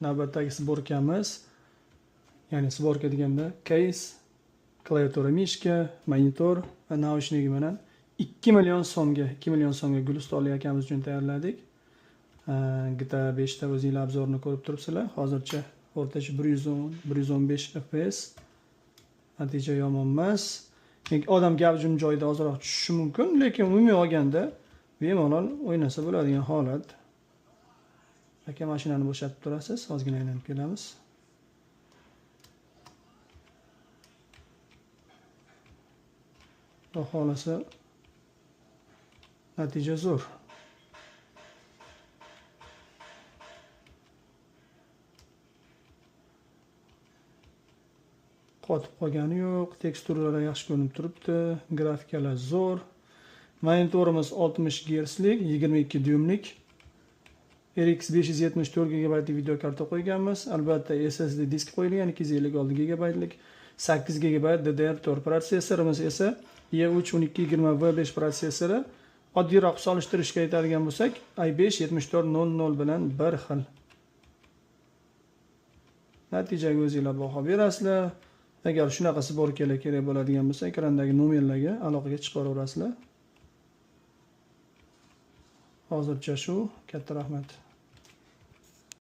Navbatdagi sborkamiz, ya'ni sborka deganda case, klaviatura mishka, monitor va naushnik bilan 2 million so'mga Gulistonli akamiz uchun tayyorladik. GTA 5 ta o'zingizlar obzorini ko'rib turibsizlar. Hozircha o'rtacha 110-115 fps. Natija yomon emas. Odam gavjum joyda ozroq tushishi mumkin, lekin umumiy olganda bemalol o'ynasa bo'ladigan holat. Aka mashinani bo'shatib turasiz, ozgina aylanib kelamiz. Xudo xolasa natija zo'r. Qotib qolgani yo'q, teksturalar yaxshi ko'rinib turibdi, grafikalar zo'r. Monitorimiz 60 Hzlik, 22 dyumlik. RX 574 GB video karta qo'yganmiz. Albatta SSD disk qo'yilgan 256 GB lik, 8 GB DDR4 protsessorimiz esa E3-1220V5 protsessori. Oddiyroq solishtirishga aytadigan bo'lsak, i5 7400 bilan bir xil. Natijaga o'zingizlar baho berasizlar. Agar shunaqa sborkalar kerak bo'ladigan bo'lsa, ekrandagi nomerlarga aloqaga chiqaraverasizlar. Hozircha shu. Katta rahmat.